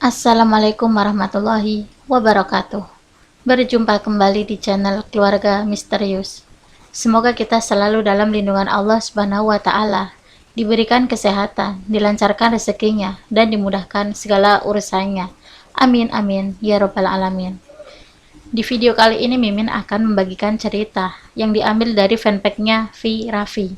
Assalamualaikum warahmatullahi wabarakatuh. Berjumpa kembali di channel Keluarga Misterius. Semoga kita selalu dalam lindungan Allah Subhanahu wa Ta'ala, diberikan kesehatan, dilancarkan rezekinya, dan dimudahkan segala urusannya. Amin amin ya robbal alamin. Di video kali ini Mimin akan membagikan cerita yang diambil dari fanpage-nya V Raffi.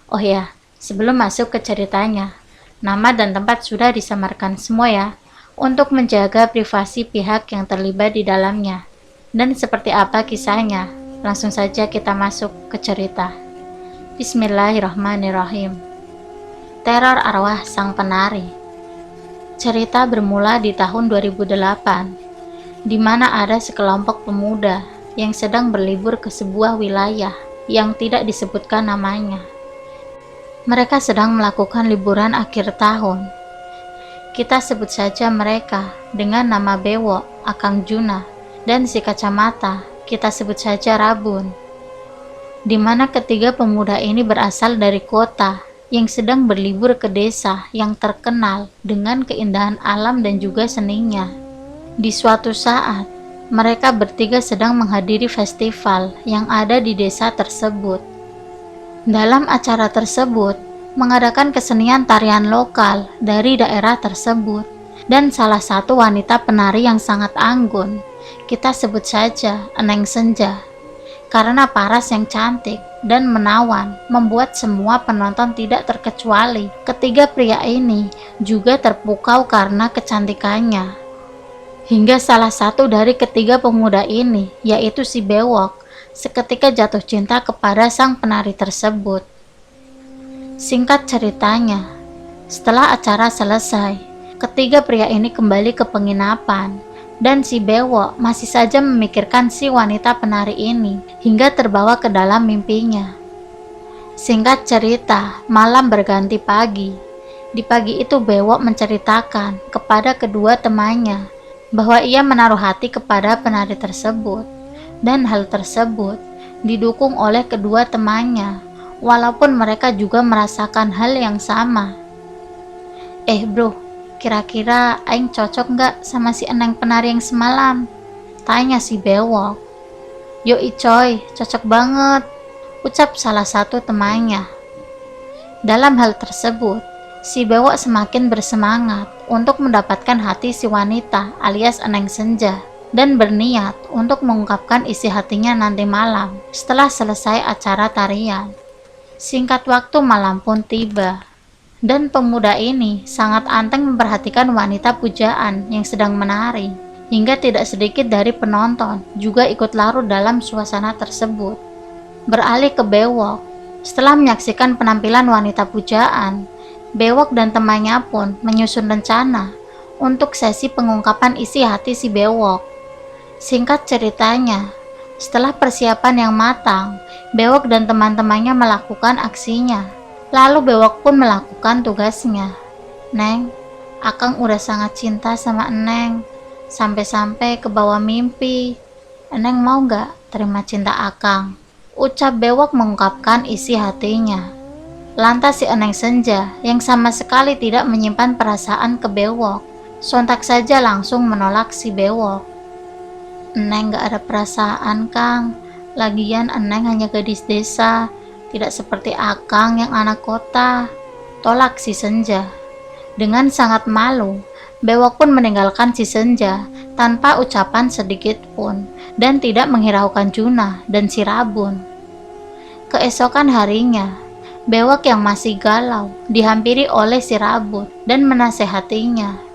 Oh ya, sebelum masuk ke ceritanya, nama dan tempat sudah disamarkan semua ya, untuk menjaga privasi pihak yang terlibat di dalamnya. Dan seperti apa kisahnya? Langsung saja kita masuk ke cerita. Bismillahirrahmanirrahim. Teror arwah sang penari. Cerita bermula di tahun 2008, di mana ada sekelompok pemuda yang sedang berlibur ke sebuah wilayah yang tidak disebutkan namanya. Mereka sedang melakukan liburan akhir tahun. Kita sebut saja mereka dengan nama Bewo, Akang Juna, dan si kacamata, kita sebut saja Rabun. Di mana ketiga pemuda ini berasal dari kota yang sedang berlibur ke desa yang terkenal dengan keindahan alam dan juga seninya. Di suatu saat, mereka bertiga sedang menghadiri festival yang ada di desa tersebut. Dalam acara tersebut, mengadakan kesenian tarian lokal dari daerah tersebut, dan salah satu wanita penari yang sangat anggun, kita sebut saja Eneng Senja, karena paras yang cantik dan menawan membuat semua penonton tidak terkecuali ketiga pria ini juga terpukau karena kecantikannya. Hingga salah satu dari ketiga pemuda ini, yaitu si Bewok, seketika jatuh cinta kepada sang penari tersebut. Singkat ceritanya, setelah acara selesai, ketiga pria ini kembali ke penginapan, dan si Bewo masih saja memikirkan si wanita penari ini hingga terbawa ke dalam mimpinya. Singkat cerita, malam berganti pagi. Di pagi itu Bewo menceritakan kepada kedua temannya bahwa ia menaruh hati kepada penari tersebut, dan hal tersebut didukung oleh kedua temannya, walaupun mereka juga merasakan hal yang sama. Bro, kira-kira aing cocok nggak sama si Eneng penari yang semalam? Tanya si Bewok. Yoi coy, cocok banget, ucap salah satu temannya. Dalam hal tersebut, si Bewok semakin bersemangat untuk mendapatkan hati si wanita alias Eneng Senja, dan berniat untuk mengungkapkan isi hatinya nanti malam setelah selesai acara tarian. Singkat waktu malam pun tiba, dan pemuda ini sangat anteng memperhatikan wanita pujaan yang sedang menari, hingga tidak sedikit dari penonton juga ikut larut dalam suasana tersebut. Beralih ke Bewok, setelah menyaksikan penampilan wanita pujaan, Bewok dan temannya pun menyusun rencana untuk sesi pengungkapan isi hati si Bewok. Singkat ceritanya, setelah persiapan yang matang, Bewok dan teman-temannya melakukan aksinya. Lalu Bewok pun melakukan tugasnya. Neng, Akang udah sangat cinta sama Eneng, sampai-sampai ke bawah mimpi. Eneng mau gak terima cinta Akang? Ucap Bewok mengungkapkan isi hatinya. Lantas si Eneng Senja yang sama sekali tidak menyimpan perasaan ke Bewok, sontak saja langsung menolak si Bewok. Eneng gak ada perasaan, Kang. Lagian Eneng hanya gadis desa, tidak seperti Akang yang anak kota, tolak si Senja. Dengan sangat malu, Bewok pun meninggalkan si Senja tanpa ucapan sedikit pun, dan tidak menghiraukan Juna dan si Rabun. Keesokan harinya, Bewok yang masih galau dihampiri oleh si Rabun dan menasehatinya.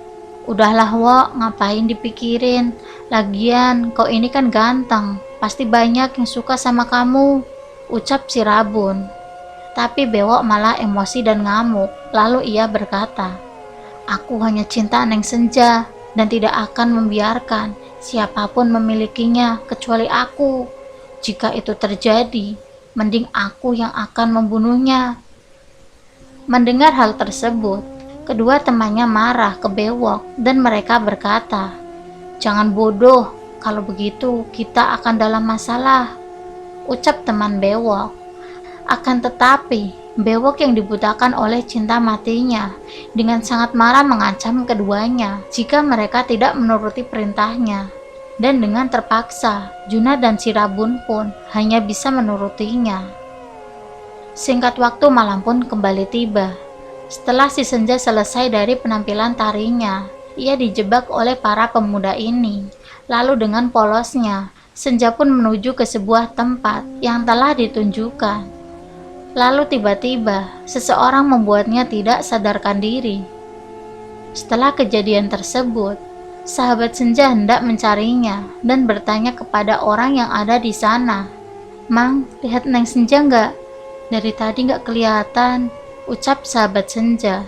Udahlah Wok, ngapain dipikirin? Lagian kau ini kan ganteng, pasti banyak yang suka sama kamu, ucap si Rabun. Tapi Bewok malah emosi dan ngamuk. Lalu ia berkata, aku hanya cinta Eneng Senja dan tidak akan membiarkan siapapun memilikinya kecuali aku. Jika itu terjadi, mending aku yang akan membunuhnya. Mendengar hal tersebut, kedua temannya marah ke Bewok dan mereka berkata, jangan bodoh, kalau begitu kita akan dalam masalah, ucap teman Bewok. Akan tetapi, Bewok yang dibutakan oleh cinta matinya dengan sangat marah mengancam keduanya jika mereka tidak menuruti perintahnya. Dan dengan terpaksa, Juna dan si Rabun pun hanya bisa menurutinya. Singkat waktu malam pun kembali tiba. Setelah si Senja selesai dari penampilan tarinya, ia dijebak oleh para pemuda ini. Lalu dengan polosnya, Senja pun menuju ke sebuah tempat yang telah ditunjukkan. Lalu tiba-tiba, seseorang membuatnya tidak sadarkan diri. Setelah kejadian tersebut, sahabat Senja hendak mencarinya dan bertanya kepada orang yang ada di sana. "Mang, lihat Neng Senja nggak? Dari tadi nggak kelihatan," ucap sahabat Senja.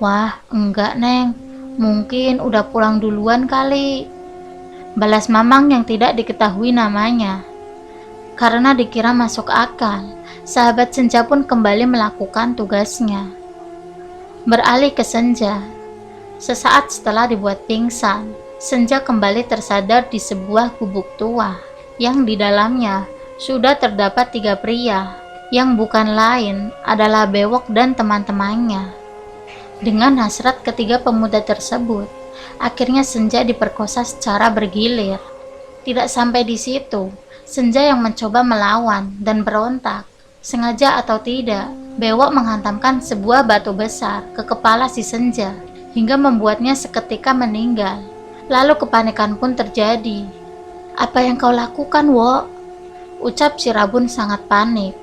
"Wah, enggak Neng, mungkin udah pulang duluan kali," balas Mamang yang tidak diketahui namanya. Karena dikira masuk akal, sahabat Senja pun kembali melakukan tugasnya. Beralih ke Senja. Sesaat setelah dibuat pingsan, Senja kembali tersadar di sebuah gubuk tua, yang di dalamnya sudah terdapat 3 pria, yang bukan lain adalah Bewok dan teman-temannya. Dengan hasrat ketiga pemuda tersebut, akhirnya Senja diperkosa secara bergilir. Tidak sampai di situ, Senja yang mencoba melawan dan berontak. Sengaja atau tidak, Bewok menghantamkan sebuah batu besar ke kepala si Senja hingga membuatnya seketika meninggal. Lalu kepanikan pun terjadi. "Apa yang kau lakukan, Wo?" ucap si Rabun sangat panik.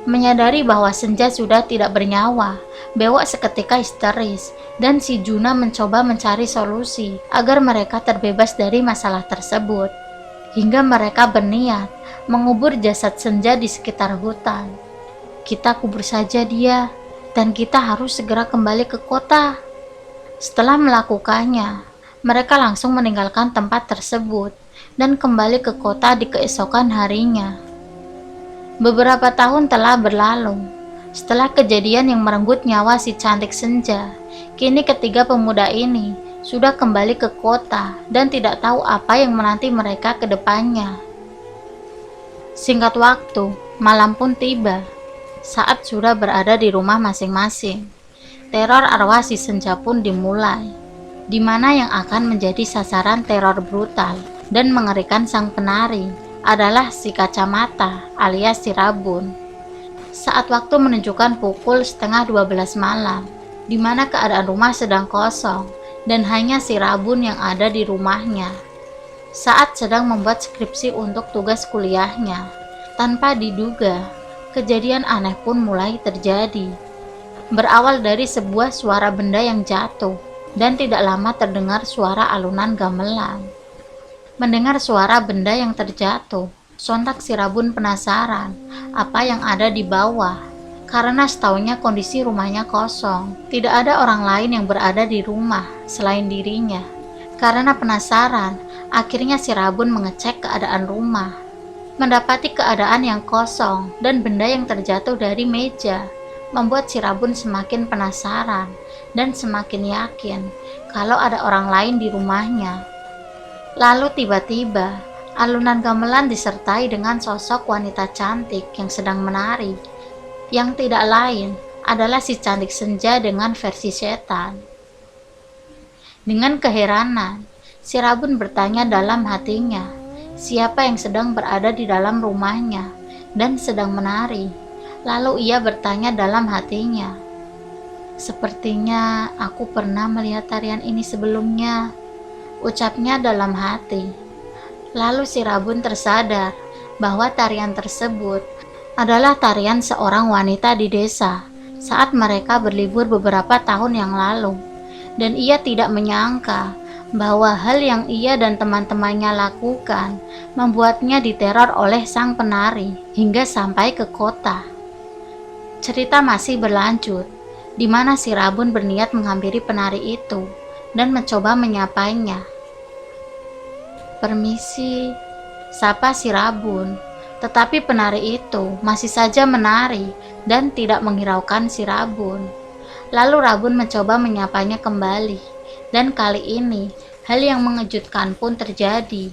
Menyadari bahwa Senja sudah tidak bernyawa, Bewok seketika histeris dan si Juna mencoba mencari solusi agar mereka terbebas dari masalah tersebut. Hingga mereka berniat mengubur jasad Senja di sekitar hutan. "Kita kubur saja dia, dan kita harus segera kembali ke kota." Setelah melakukannya, mereka langsung meninggalkan tempat tersebut dan kembali ke kota di keesokan harinya. Beberapa tahun telah berlalu. Setelah kejadian yang merenggut nyawa si cantik Senja, kini ketiga pemuda ini sudah kembali ke kota dan tidak tahu apa yang menanti mereka ke depannya. Singkat waktu, malam pun tiba. Saat sudah berada di rumah masing-masing, teror arwah si Senja pun dimulai, di mana yang akan menjadi sasaran teror brutal dan mengerikan sang penari adalah si Kacamata alias si Rabun. Saat waktu menunjukkan pukul 11:30 malam, di mana keadaan rumah sedang kosong dan hanya si Rabun yang ada di rumahnya. Saat sedang membuat skripsi untuk tugas kuliahnya, tanpa diduga, kejadian aneh pun mulai terjadi. Berawal dari sebuah suara benda yang jatuh, dan tidak lama terdengar suara alunan gamelan. Mendengar suara benda yang terjatuh, sontak si Rabun penasaran apa yang ada di bawah. Karena setaunya kondisi rumahnya kosong, tidak ada orang lain yang berada di rumah selain dirinya. Karena penasaran, akhirnya si Rabun mengecek keadaan rumah. Mendapati keadaan yang kosong dan benda yang terjatuh dari meja, membuat si Rabun semakin penasaran dan semakin yakin kalau ada orang lain di rumahnya. Lalu tiba-tiba, alunan gamelan disertai dengan sosok wanita cantik yang sedang menari, yang tidak lain adalah si cantik Senja dengan versi setan. Dengan keheranan, si Rabun bertanya dalam hatinya, siapa yang sedang berada di dalam rumahnya dan sedang menari. Lalu ia bertanya dalam hatinya, "Sepertinya aku pernah melihat tarian ini sebelumnya," ucapnya dalam hati. Lalu si Rabun tersadar bahwa tarian tersebut adalah tarian seorang wanita di desa saat mereka berlibur beberapa tahun yang lalu, dan ia tidak menyangka bahwa hal yang ia dan teman-temannya lakukan membuatnya diteror oleh sang penari hingga sampai ke kota. Cerita masih berlanjut, di mana si Rabun berniat menghampiri penari itu dan mencoba menyapanya. "Permisi," sapa si Rabun. Tetapi penari itu masih saja menari dan tidak menghiraukan si Rabun. Lalu Rabun mencoba menyapanya kembali, dan kali ini hal yang mengejutkan pun terjadi.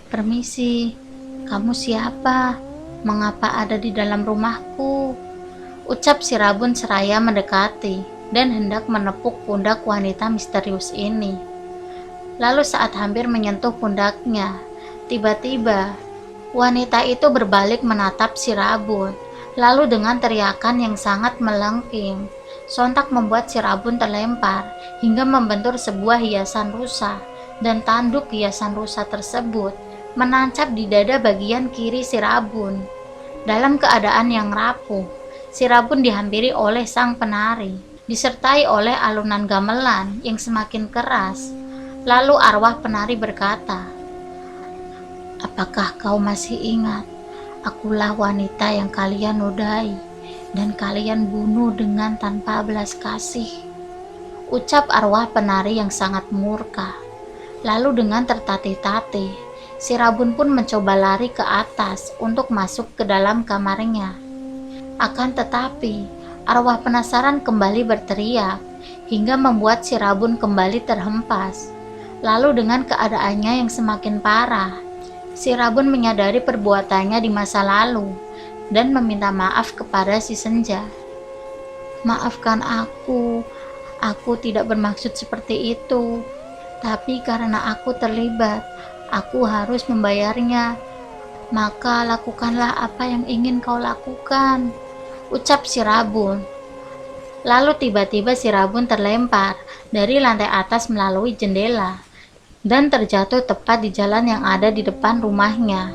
"Permisi, kamu siapa? Mengapa ada di dalam rumahku?" ucap si Rabun seraya mendekati dan hendak menepuk pundak wanita misterius ini. Lalu saat hampir menyentuh pundaknya, tiba-tiba wanita itu berbalik menatap si Rabun, lalu dengan teriakan yang sangat melengking, sontak membuat si Rabun terlempar hingga membentur sebuah hiasan rusa, dan tanduk hiasan rusa tersebut menancap di dada bagian kiri si Rabun. Dalam keadaan yang rapuh, si Rabun dihampiri oleh sang penari, disertai oleh alunan gamelan yang semakin keras. Lalu arwah penari berkata, "Apakah kau masih ingat? Akulah wanita yang kalian nodai dan kalian bunuh dengan tanpa belas kasih." Ucap arwah penari yang sangat murka. Lalu dengan tertatih-tatih, si Rabun pun mencoba lari ke atas untuk masuk ke dalam kamarnya. Akan tetapi, arwah penasaran kembali berteriak hingga membuat si Rabun kembali terhempas. Lalu dengan keadaannya yang semakin parah, si Rabun menyadari perbuatannya di masa lalu dan meminta maaf kepada si Senja. "Maafkan aku tidak bermaksud seperti itu. Tapi karena aku terlibat, aku harus membayarnya. Maka lakukanlah apa yang ingin kau lakukan," ucap si Rabun. Lalu tiba-tiba si Rabun terlempar dari lantai atas melalui jendela dan terjatuh tepat di jalan yang ada di depan rumahnya.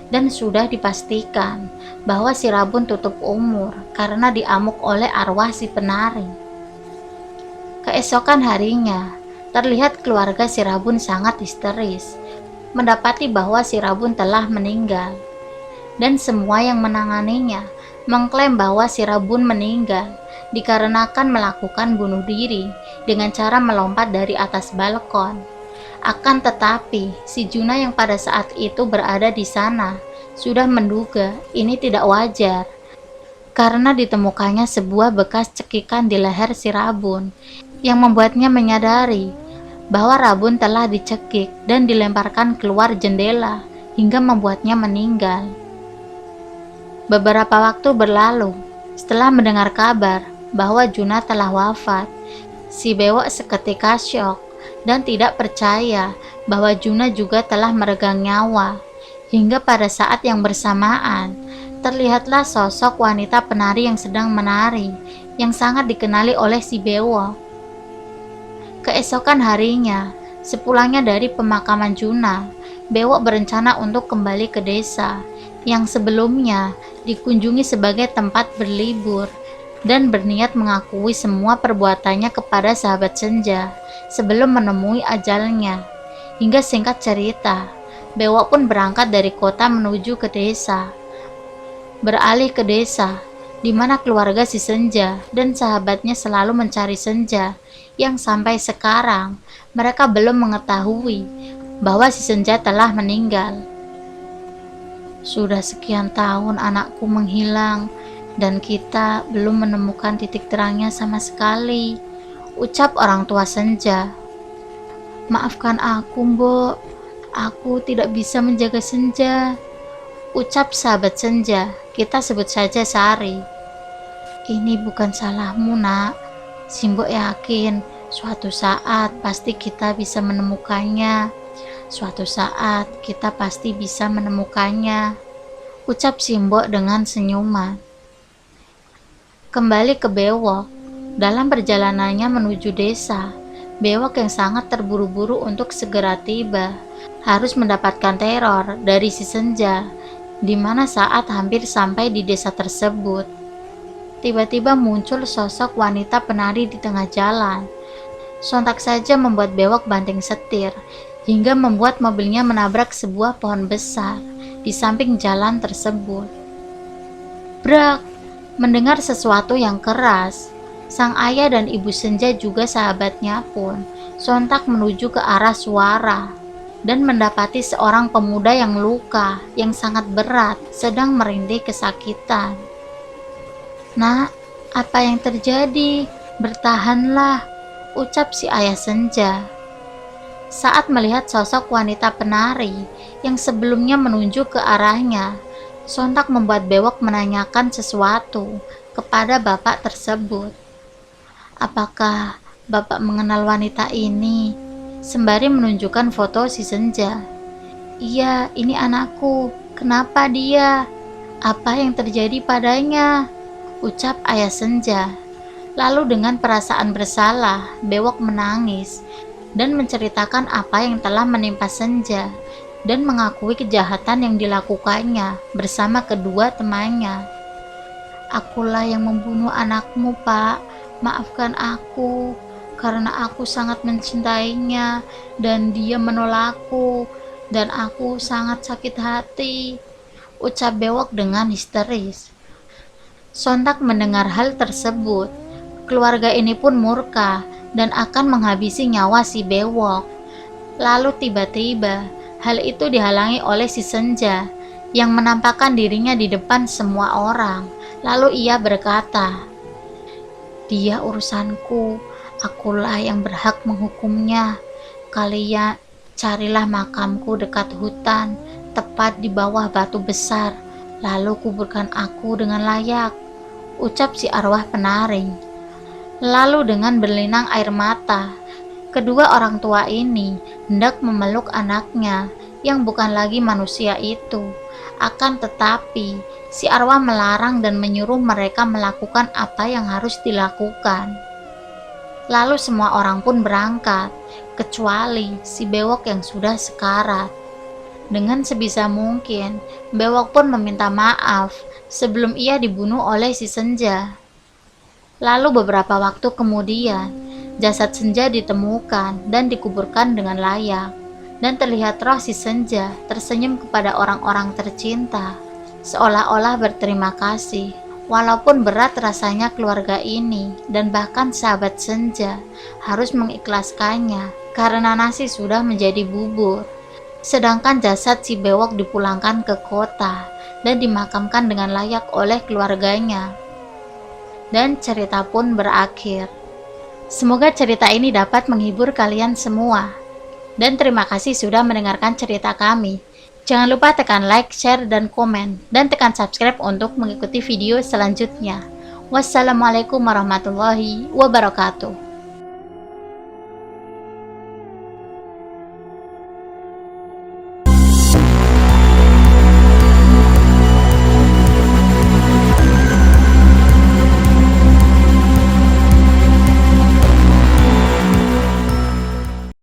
Dan sudah dipastikan bahwa si Rabun tutup umur karena diamuk oleh arwah si penari. Keesokan harinya, terlihat keluarga si Rabun sangat histeris mendapati bahwa si Rabun telah meninggal. Dan semua yang menanganinya mengklaim bahwa si Rabun meninggal dikarenakan melakukan bunuh diri dengan cara melompat dari atas balkon. Akan tetapi, si Juna yang pada saat itu berada di sana sudah menduga ini tidak wajar karena ditemukannya sebuah bekas cekikan di leher si Rabun yang membuatnya menyadari bahwa Rabun telah dicekik dan dilemparkan keluar jendela hingga membuatnya meninggal. Beberapa waktu berlalu, setelah mendengar kabar bahwa Juna telah wafat, si Bewok seketika syok dan tidak percaya bahwa Juna juga telah meregang nyawa. Hingga pada saat yang bersamaan, terlihatlah sosok wanita penari yang sedang menari, yang sangat dikenali oleh si Bewok. Keesokan harinya, sepulangnya dari pemakaman Juna, Bewok berencana untuk kembali ke desa yang sebelumnya dikunjungi sebagai tempat berlibur dan berniat mengakui semua perbuatannya kepada sahabat Senja sebelum menemui ajalnya. Hingga singkat cerita, Bewok pun berangkat dari kota menuju ke desa. Beralih ke desa, di mana keluarga si Senja dan sahabatnya selalu mencari Senja, yang sampai sekarang mereka belum mengetahui bahwa si Senja telah meninggal. "Sudah sekian tahun anakku menghilang dan kita belum menemukan titik terangnya sama sekali," ucap orang tua Senja. "Maafkan aku, Mbok. Aku tidak bisa menjaga Senja," ucap sahabat Senja, kita sebut saja Sari. "Ini bukan salahmu, Nak. Si Mbok yakin suatu saat pasti kita bisa menemukannya. Suatu saat kita pasti bisa menemukannya," ucap si Mbok dengan senyuman. Kembali ke Bewok. Dalam perjalanannya menuju desa, Bewok yang sangat terburu-buru untuk segera tiba harus mendapatkan teror dari si Senja, di mana saat hampir sampai di desa tersebut, tiba-tiba muncul sosok wanita penari di tengah jalan. Sontak saja membuat Bewok banting setir, hingga membuat mobilnya menabrak sebuah pohon besar di samping jalan tersebut. Brak! Mendengar sesuatu yang keras, sang ayah dan ibu Senja juga sahabatnya pun sontak menuju ke arah suara dan mendapati seorang pemuda yang luka yang sangat berat sedang merintih kesakitan. "Nak, apa yang terjadi? Bertahanlah," ucap si ayah Senja. Saat melihat sosok wanita penari yang sebelumnya menunjuk ke arahnya, sontak membuat Bewok menanyakan sesuatu kepada bapak tersebut. Apakah bapak mengenal wanita ini? Sembari menunjukkan foto si Senja. Iya, ini anakku. Kenapa dia? Apa yang terjadi padanya? Ucap ayah Senja. Lalu dengan perasaan bersalah, Bewok menangis dan menceritakan apa yang telah menimpa Senja dan mengakui kejahatan yang dilakukannya bersama kedua temannya. Akulah yang membunuh anakmu, Pak. Maafkan aku, karena aku sangat mencintainya dan dia menolakku, dan aku sangat sakit hati, ucap Bewok dengan histeris. Sontak mendengar hal tersebut, keluarga ini pun murka dan akan menghabisi nyawa si Bewok. Lalu tiba-tiba, hal itu dihalangi oleh si Senja yang menampakkan dirinya di depan semua orang. Lalu ia berkata, "Dia urusanku, akulah yang berhak menghukumnya. Kalian carilah makamku dekat hutan, tepat di bawah batu besar, lalu kuburkan aku dengan layak," ucap si arwah penari. Lalu dengan berlinang air mata, kedua orang tua ini hendak memeluk anaknya yang bukan lagi manusia itu. Akan tetapi, si arwah melarang dan menyuruh mereka melakukan apa yang harus dilakukan. Lalu semua orang pun berangkat, kecuali si Bewok yang sudah sekarat. Dengan sebisa mungkin, Bewok pun meminta maaf sebelum ia dibunuh oleh si Senja. Lalu beberapa waktu kemudian, jasad Senja ditemukan dan dikuburkan dengan layak. Dan terlihat roh si Senja tersenyum kepada orang-orang tercinta, seolah-olah berterima kasih. Walaupun berat rasanya keluarga ini dan bahkan sahabat Senja harus mengikhlaskannya karena nasi sudah menjadi bubur. Sedangkan jasad si Bewok dipulangkan ke kota dan dimakamkan dengan layak oleh keluarganya. Dan cerita pun berakhir. Semoga cerita ini dapat menghibur kalian semua. Dan terima kasih sudah mendengarkan cerita kami. Jangan lupa tekan like, share, dan komen. Dan tekan subscribe untuk mengikuti video selanjutnya. Wassalamualaikum warahmatullahi wabarakatuh.